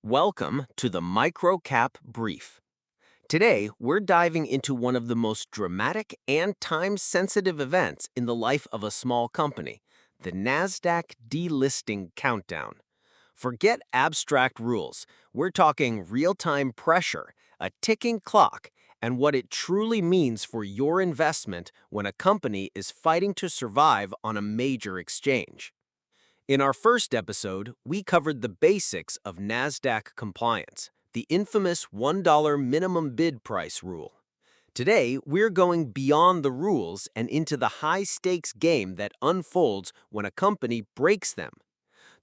Welcome to the Microcap Brief. Today, we're diving into one of the most dramatic and time-sensitive events in the life of a small company, the Nasdaq Delisting Countdown. Forget abstract rules. We're talking real-time pressure, a ticking clock, and what it truly means for your investment when a company is fighting to survive on a major exchange. In our first episode, we covered the basics of Nasdaq compliance, the infamous $1 minimum bid price rule. Today, we're going beyond the rules and into the high-stakes game that unfolds when a company breaks them.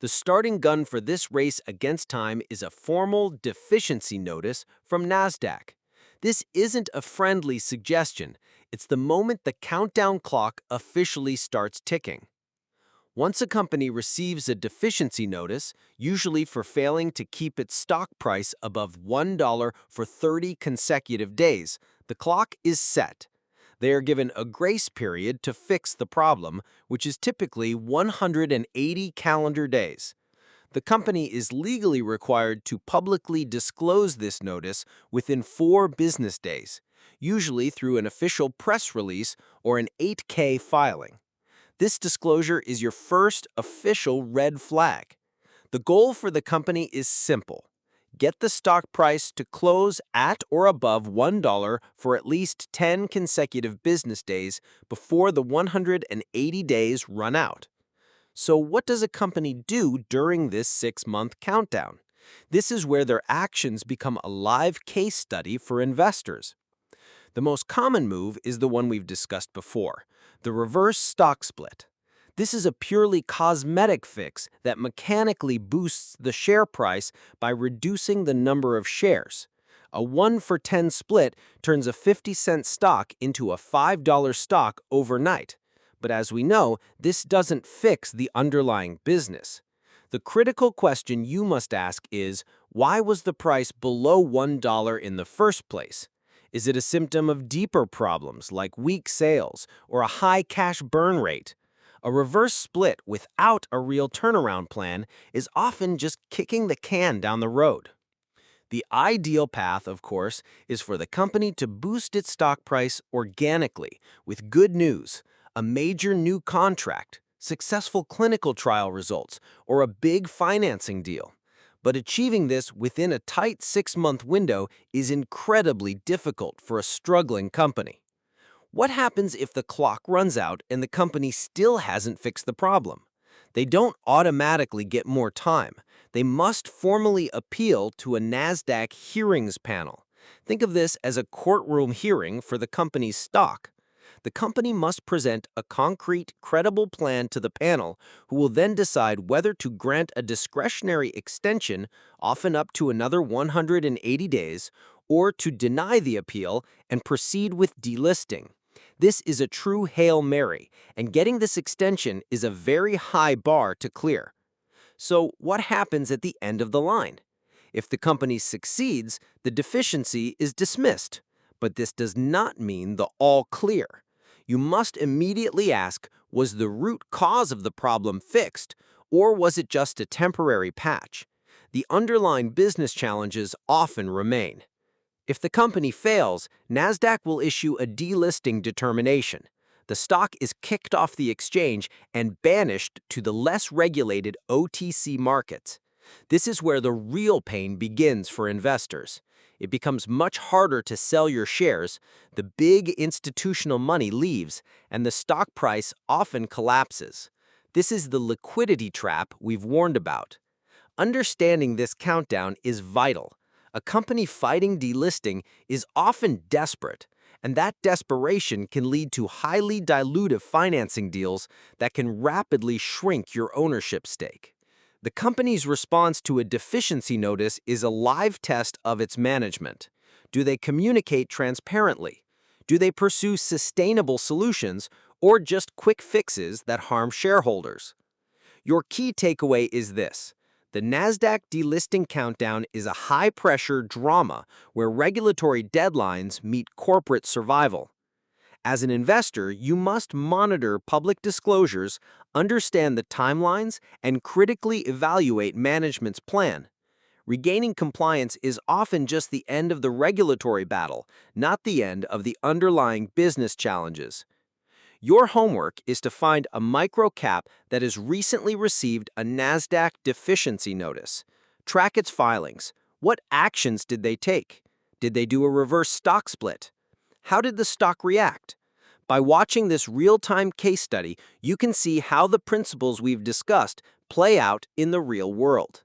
The starting gun for this race against time is a formal deficiency notice from Nasdaq. This isn't a friendly suggestion. It's the moment the countdown clock officially starts ticking. Once a company receives a deficiency notice, usually for failing to keep its stock price above $1 for 30 consecutive days, the clock is set. They are given a grace period to fix the problem, which is typically 180 calendar days. The company is legally required to publicly disclose this notice within 4 business days, usually through an official press release or an 8K filing. This disclosure is your first official red flag. The goal for the company is simple. Get the stock price to close at or above $1 for at least 10 consecutive business days before the 180 days run out. So what does a company do during this 6-month countdown? This is where their actions become a live case study for investors. The most common move is the one we've discussed before, the reverse stock split. This is a purely cosmetic fix that mechanically boosts the share price by reducing the number of shares. A 1-for-10 split turns a 50-cent stock into a $5 stock overnight. But as we know, this doesn't fix the underlying business. The critical question you must ask is, why was the price below $1 in the first place? Is it a symptom of deeper problems like weak sales or a high cash burn rate? A reverse split without a real turnaround plan is often just kicking the can down the road. The ideal path, of course, is for the company to boost its stock price organically with good news, a major new contract, successful clinical trial results, or a big financing deal. But achieving this within a tight 6-month window is incredibly difficult for a struggling company. What happens if the clock runs out and the company still hasn't fixed the problem? They don't automatically get more time. They must formally appeal to a Nasdaq hearings panel. Think of this as a courtroom hearing for the company's stock. The company must present a concrete, credible plan to the panel, who will then decide whether to grant a discretionary extension, often up to another 180 days, or to deny the appeal and proceed with delisting. This is a true Hail Mary, and getting this extension is a very high bar to clear. So what happens at the end of the line? If the company succeeds, the deficiency is dismissed. But this does not mean the all clear. You must immediately ask, was the root cause of the problem fixed, or was it just a temporary patch? The underlying business challenges often remain. If the company fails, Nasdaq will issue a delisting determination. The stock is kicked off the exchange and banished to the less regulated OTC markets. This is where the real pain begins for investors. It becomes much harder to sell your shares, the big institutional money leaves, and the stock price often collapses. This is the liquidity trap we've warned about. Understanding this countdown is vital. A company fighting delisting is often desperate, and that desperation can lead to highly dilutive financing deals that can rapidly shrink your ownership stake. The company's response to a deficiency notice is a live test of its management. Do they communicate transparently? Do they pursue sustainable solutions or just quick fixes that harm shareholders? Your key takeaway is this. The Nasdaq delisting countdown is a high-pressure drama where regulatory deadlines meet corporate survival. As an investor, you must monitor public disclosures, understand the timelines, and critically evaluate management's plan. Regaining compliance is often just the end of the regulatory battle, not the end of the underlying business challenges. Your homework is to find a microcap that has recently received a Nasdaq Deficiency notice. Track its filings. What actions did they take? Did they do a reverse stock split? How did the stock react? By watching this real-time case study, you can see how the principles we've discussed play out in the real world.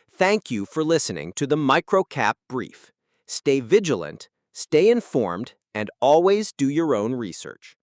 Thank you for listening to the Microcap Brief. Stay vigilant, stay informed, and always do your own research.